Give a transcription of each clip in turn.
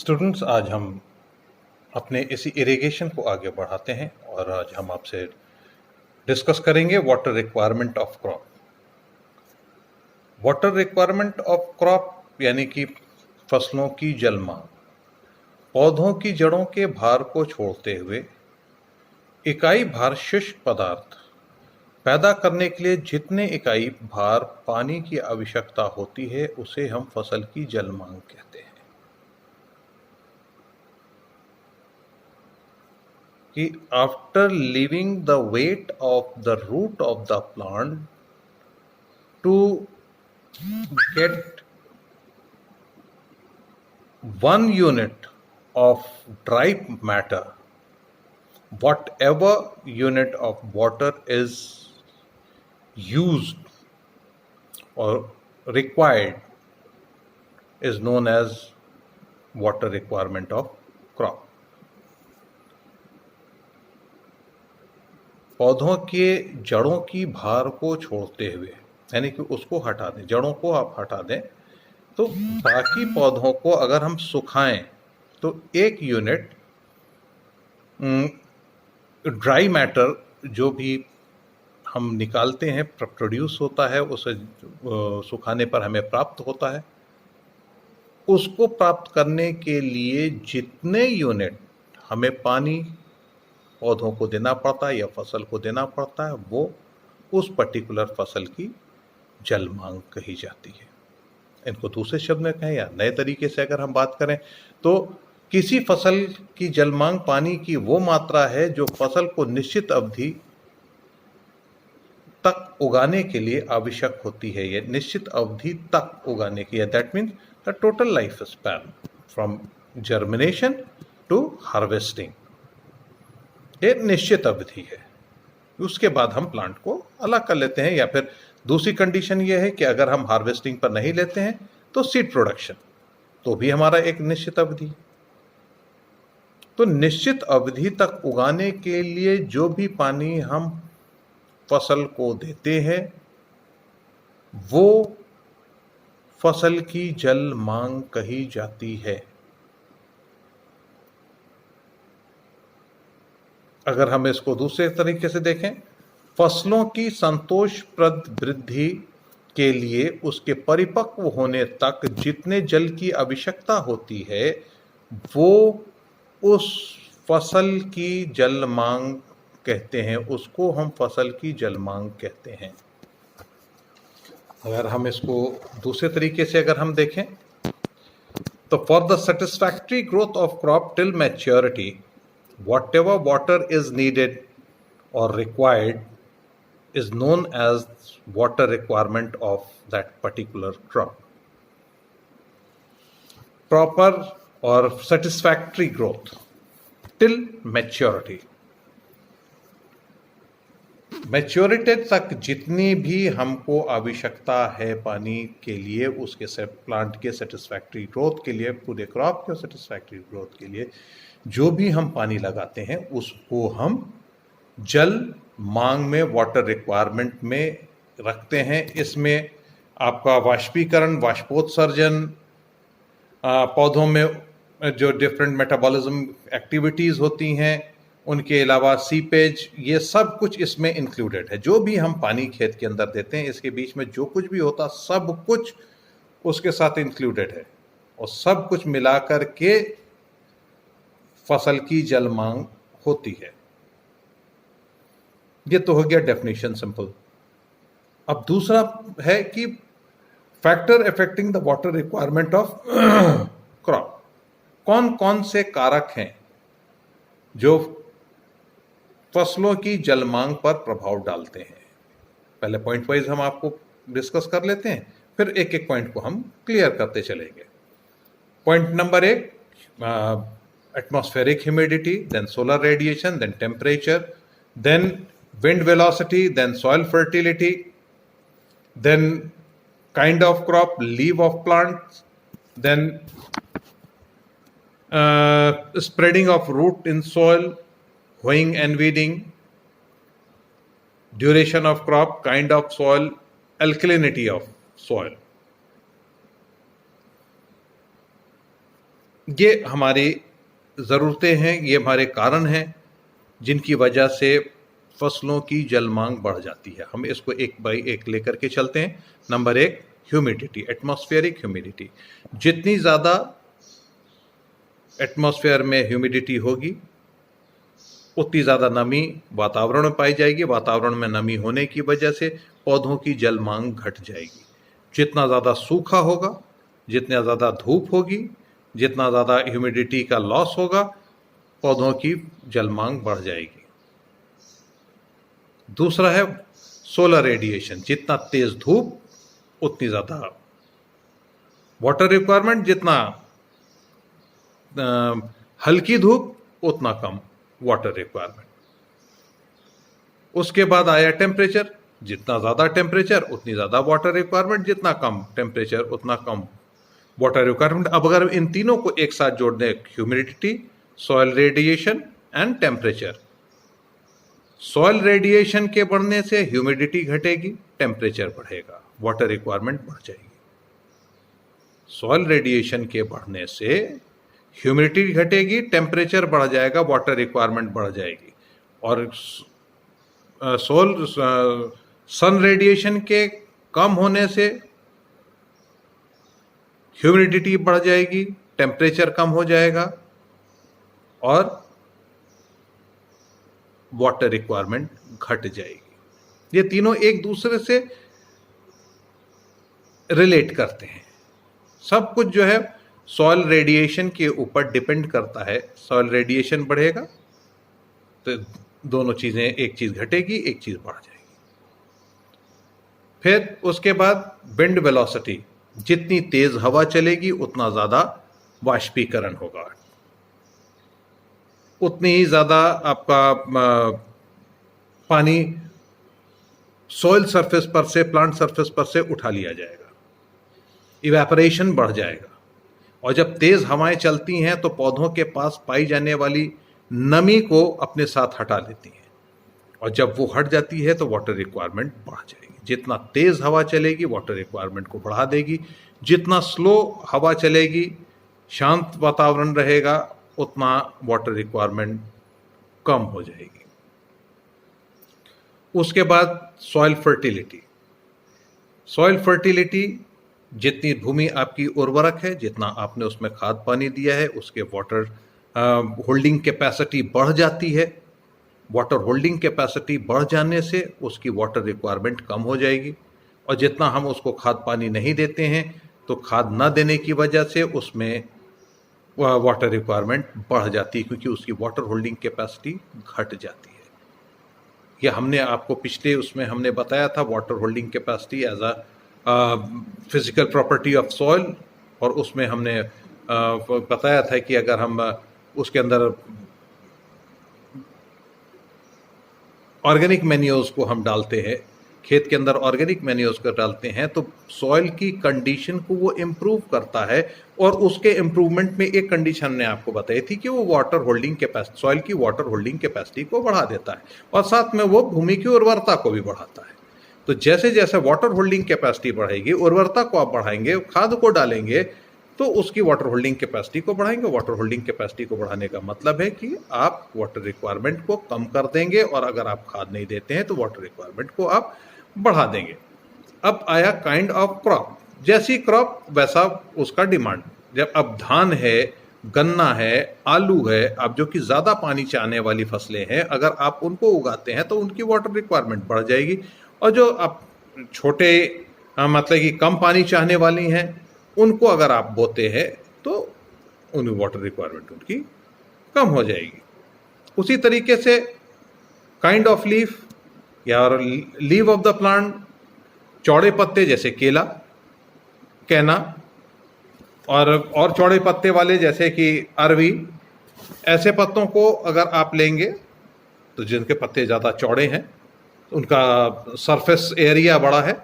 Students, आज हम अपने इसी इरिगेशन को आगे बढ़ाते हैं और आज हम आपसे डिस्कस करेंगे water requirement of crop. Water requirement of crop यानी कि फसलों की जल मांग पौधों की जड़ों के भार को छोड़ते हुए इकाई भार शुष्क पदार्थ पैदा करने के लिए जितने इकाई भार पानी की आवश्यकता होती है उसे हम फसल की जल मांग कहते हैं। कि after leaving the weight of the root of the plant to get 1 unit of dry matter, whatever unit of water is used or required is known as water requirement of crop. पौधों के जड़ों की भार को छोड़ते हुए यानी कि उसको हटा दें, जड़ों को आप हटा दें तो बाकी पौधों को अगर हम सुखाएं तो 1 यूनिट ड्राई मैटर जो भी हम निकालते हैं, प्रोड्यूस होता है, उसे सुखाने पर हमें प्राप्त होता है, उसको प्राप्त करने के लिए जितने यूनिट हमें पानी पौधों को देना पड़ता है या फसल को देना पड़ता है वो उस पर्टिकुलर फसल की जल मांग कही जाती है। इनको दूसरे शब्द में कहें या नए तरीके से अगर हम बात करें तो किसी फसल की जल मांग पानी की वो मात्रा है जो फसल को निश्चित अवधि तक उगाने के लिए आवश्यक होती है। ये निश्चित अवधि तक उगाने की, that means the total life span from germination to harvesting, ये निश्चित अवधि है। उसके बाद हम प्लांट को अलग कर लेते हैं या फिर दूसरी कंडीशन ये है कि अगर हम हार्वेस्टिंग पर नहीं लेते हैं तो सीड प्रोडक्शन, तो भी हमारा एक निश्चित अवधि। तो निश्चित अवधि तक उगाने के लिए जो भी पानी हम फसल को देते हैं वो फसल की जल मांग कही जाती है। अगर हम इसको दूसरे तरीके से देखें, फसलों की संतोषप्रद वृद्धि के लिए उसके परिपक्व होने तक जितने जल की आवश्यकता होती है वो उस फसल की जल मांग कहते हैं, उसको हम फसल की जल मांग कहते हैं। अगर हम इसको दूसरे तरीके से अगर हम देखें तो for the satisfactory growth of crop till maturity whatever water is needed or required is known as water requirement of that particular crop. Proper or satisfactory growth till maturity. Maturity तक जितनी भी हमको आवश्यकता है पानी के लिए, उसके प्लांट के सेटिस्फैक्ट्री ग्रोथ के लिए, पूरे क्रॉप के सेटिस्फैक्ट्री ग्रोथ के लिए जो भी हम पानी लगाते हैं उसको हम जल मांग में, वाटर रिक्वायरमेंट में रखते हैं। इसमें आपका वाष्पीकरण, वाष्पोत्सर्जन, पौधों में जो डिफरेंट मेटाबॉलिज्म एक्टिविटीज़ होती हैं, उनके अलावा सीपेज, ये सब कुछ इसमें इंक्लूडेड है। जो भी हम पानी खेत के अंदर देते हैं इसके बीच में जो कुछ भी होता सब कुछ उसके साथ इंक्लूडेड है और सब कुछ मिलाकर के फसल की जल मांग होती है। ये तो हो गया डेफिनेशन सिंपल। अब दूसरा है कि factor affecting the water requirement of crop. कौन कौन से कारक हैं जो फसलों की जल मांग पर प्रभाव डालते हैं? पहले पॉइंट वाइज हम आपको डिस्कस कर लेते हैं, फिर एक एक पॉइंट को हम क्लियर करते चलेंगे। Point number 1, atmospheric humidity, then solar radiation, then temperature, then wind velocity, then soil fertility, then kind of crop, leaf of plants, then spreading of root in soil, hoeing and weeding, duration of crop, kind of soil, alkalinity of soil. ये हमारी ज़रूरतें हैं, ये हमारे कारण हैं जिनकी वजह से फसलों की जल मांग बढ़ जाती है। हम इसको एक बाई एक लेकर के चलते हैं। नंबर एक, ह्यूमिडिटी, एटमॉस्फेरिक ह्यूमिडिटी। जितनी ज़्यादा एटमॉस्फेयर में ह्यूमिडिटी होगी उतनी ज़्यादा नमी वातावरण में पाई जाएगी। वातावरण में नमी होने की वजह से पौधों की जल मांग घट जाएगी। जितना ज़्यादा सूखा होगा, जितना ज़्यादा धूप होगी, जितना ज़्यादा ह्यूमिडिटी का लॉस होगा, पौधों की जल मांग बढ़ जाएगी। दूसरा है सोलर रेडिएशन। जितना तेज धूप उतनी ज़्यादा वाटर रिक्वायरमेंट, जितना हल्की धूप उतना कम वाटर रिक्वायरमेंट। उसके बाद आया टेम्परेचर। जितना ज़्यादा टेम्परेचर उतनी ज़्यादा वाटर रिक्वायरमेंट, जितना कम टेम्परेचर उतना कम वाटर रिक्वायरमेंट। अब अगर इन तीनों को एक साथ जोड़ दें, humidity, soil radiation and temperature. Soil radiation के बढ़ने से ह्यूमिडिटी घटेगी, टेम्परेचर बढ़ेगा, वाटर रिक्वायरमेंट बढ़ जाएगी। सॉइल रेडिएशन के बढ़ने से ह्यूमिडिटी घटेगी, टेम्परेचर बढ़ जाएगा, वाटर रिक्वायरमेंट बढ़ जाएगी। और सन रेडिएशन के कम होने से ह्यूमिडिटी बढ़ जाएगी, टेम्परेचर कम हो जाएगा और वाटर रिक्वायरमेंट घट जाएगी। ये तीनों एक दूसरे से रिलेट करते हैं। सब कुछ जो है सॉइल रेडिएशन के ऊपर डिपेंड करता है। सॉइल रेडिएशन बढ़ेगा तो दोनों चीज़ें, एक चीज़ घटेगी, एक चीज़ बढ़ जाएगी। फिर उसके बाद विंड वेलोसिटी। जितनी तेज हवा चलेगी उतना ज़्यादा वाष्पीकरण होगा, उतनी ही ज़्यादा आपका पानी सॉइल सरफेस पर से, प्लांट सरफेस पर से उठा लिया जाएगा, इवेपोरेशन बढ़ जाएगा। और जब तेज़ हवाएं चलती हैं तो पौधों के पास पाई जाने वाली नमी को अपने साथ हटा लेती हैं, और जब वो हट जाती है तो वाटर रिक्वायरमेंट बढ़ जाएगी। जितना तेज़ हवा चलेगी वाटर रिक्वायरमेंट को बढ़ा देगी, जितना स्लो हवा चलेगी, शांत वातावरण रहेगा, उतना वाटर रिक्वायरमेंट कम हो जाएगी। उसके बाद सॉइल फर्टिलिटी। सॉइल फर्टिलिटी, जितनी भूमि आपकी उर्वरक है, जितना आपने उसमें खाद पानी दिया है, उसके वाटर होल्डिंग कैपेसिटी बढ़ जाती है। वाटर होल्डिंग कैपेसिटी बढ़ जाने से उसकी वाटर रिक्वायरमेंट कम हो जाएगी। और जितना हम उसको खाद पानी नहीं देते हैं तो खाद न देने की वजह से उसमें वाटर रिक्वायरमेंट बढ़ जाती है, क्योंकि उसकी वाटर होल्डिंग कैपेसिटी घट जाती है। यह हमने आपको पिछले उसमें हमने बताया था, water holding capacity as a physical property of soil. और उसमें हमने बताया था कि अगर हम उसके अंदर ऑर्गेनिक मैन्योर्स को हम डालते हैं, खेत के अंदर ऑर्गेनिक मैन्योर्स को डालते हैं, तो सॉइल की कंडीशन को वो इम्प्रूव करता है। और उसके इम्प्रूवमेंट में एक कंडीशन हमने आपको बताई थी कि वो वाटर होल्डिंग कैपेसिटी, सॉइल की वाटर होल्डिंग कैपेसिटी को बढ़ा देता है, और साथ में वो भूमि की उर्वरता को भी बढ़ाता है। तो जैसे जैसे वाटर होल्डिंग कैपेसिटी बढ़ेगी, उर्वरता को आप बढ़ाएंगे, खाद को डालेंगे, तो उसकी वाटर होल्डिंग कैपेसिटी को बढ़ाएंगे। वाटर होल्डिंग कैपेसिटी को बढ़ाने का मतलब है कि आप वाटर रिक्वायरमेंट को कम कर देंगे, और अगर आप खाद नहीं देते हैं तो वाटर रिक्वायरमेंट को आप बढ़ा देंगे। अब आया काइंड ऑफ क्रॉप। जैसी क्रॉप वैसा उसका डिमांड। जब अब धान है, गन्ना है, आलू है, अब जो कि ज़्यादा पानी चाहने वाली फसलें हैं, अगर आप उनको उगाते हैं तो उनकी वाटर रिक्वायरमेंट बढ़ जाएगी। और जो आप छोटे मतलब कि कम पानी चाहने वाली हैं, उनको अगर आप बोते हैं तो उनकी वाटर रिक्वायरमेंट उनकी कम हो जाएगी। उसी तरीके से काइंड ऑफ लीफ या लीव ऑफ द प्लांट, चौड़े पत्ते जैसे केला, कैना, और चौड़े पत्ते वाले जैसे कि अरवी, ऐसे पत्तों को अगर आप लेंगे तो जिनके पत्ते ज़्यादा चौड़े हैं, उनका सरफेस एरिया बड़ा है,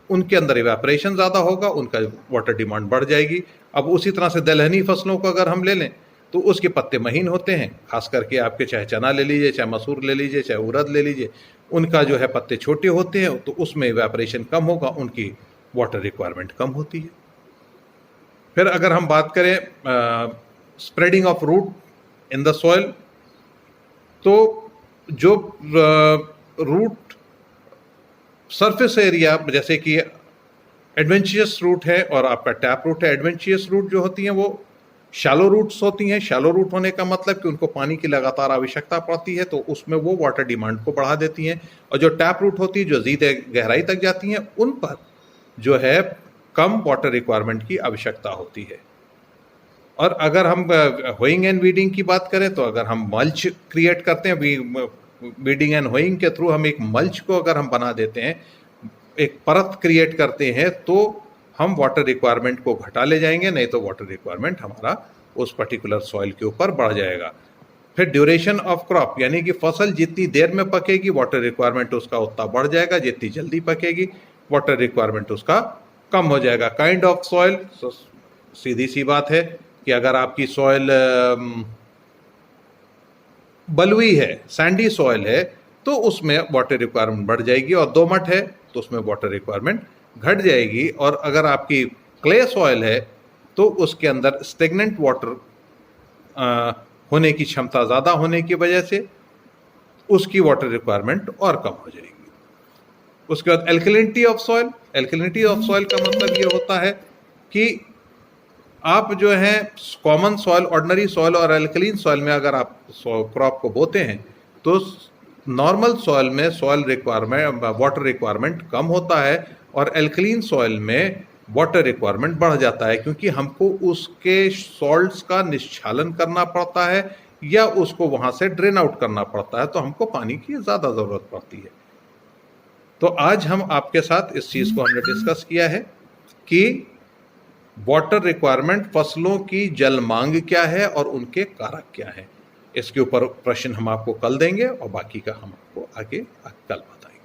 उनके अंदर इवेपोरेशन ज़्यादा होगा, उनका वाटर डिमांड बढ़ जाएगी। अब उसी तरह से दलहनी फसलों को अगर हम ले लें तो उसके पत्ते महीन होते हैं, खास करके आपके चाहे चना ले लीजिए, चाहे मसूर ले लीजिए, चाहे उड़द ले लीजिए, उनका जो है पत्ते छोटे होते हैं, तो उसमें इवेपोरेशन कम होगा, उनकी वाटर रिक्वायरमेंट कम होती है। फिर अगर हम बात करें spreading of root in the soil. तो जो रूट सरफेस एरिया, जैसे कि एडवेंचरस रूट है और आपका टैप रूट है। एडवेंचरस रूट जो होती हैं वो शैलो रूट्स होती हैं। शैलो रूट होने का मतलब कि उनको पानी की लगातार आवश्यकता पड़ती है, तो उसमें वो वाटर डिमांड को बढ़ा देती हैं। और जो टैप रूट होती है, जो ज़्यादा गहराई तक जाती हैं, उन पर जो है कम वाटर रिक्वायरमेंट की आवश्यकता होती है। और अगर हम होइंग एंड वीडिंग की बात करें, तो अगर हम मल्च क्रिएट करते हैं, वीडिंग एंड होइंग के थ्रू हम एक मल्च को अगर हम बना देते हैं, एक परत क्रिएट करते हैं, तो हम वाटर रिक्वायरमेंट को घटा ले जाएंगे, नहीं तो वाटर रिक्वायरमेंट हमारा उस पर्टिकुलर सॉइल के ऊपर बढ़ जाएगा। फिर ड्यूरेशन ऑफ क्रॉप, यानी कि फसल जितनी देर में पकेगी वाटर रिक्वायरमेंट उसका उतना बढ़ जाएगा, जितनी जल्दी पकेगी वाटर रिक्वायरमेंट उसका कम हो जाएगा। काइंड ऑफ सॉइल, सीधी सी बात है कि अगर आपकी सॉइल बलुई है, सैंडी सॉइल है, तो उसमें वाटर रिक्वायरमेंट बढ़ जाएगी, और दोमट है तो उसमें वाटर रिक्वायरमेंट घट जाएगी। और अगर आपकी क्ले सॉइल है तो उसके अंदर स्टेगनेंट वाटर होने की क्षमता ज़्यादा होने की वजह से उसकी वाटर रिक्वायरमेंट और कम हो जाएगी। उसके बाद alkalinity of soil. Alkalinity of soil का मतलब ये होता है कि आप जो है कॉमन सॉइल, ऑर्डिनरी सॉइल और एल्कलीन सॉइल में अगर आप क्रॉप को बोते हैं, तो नॉर्मल सॉइल में सॉइल रिक्वायरमेंट, वाटर रिक्वायरमेंट कम होता है, और एल्कलीन सॉइल में वाटर रिक्वायरमेंट बढ़ जाता है, क्योंकि हमको उसके सॉल्ट्स का निष्छालन करना पड़ता है या उसको वहाँ से ड्रेन आउट करना पड़ता है, तो हमको पानी की ज़्यादा ज़रूरत पड़ती है। तो आज हम आपके साथ इस चीज़ को हमने डिस्कस किया है कि वाटर रिक्वायरमेंट, फसलों की जल मांग क्या है और उनके कारक क्या हैं। इसके ऊपर प्रश्न हम आपको कल देंगे और बाकी का हम आपको आगे कल बताएंगे।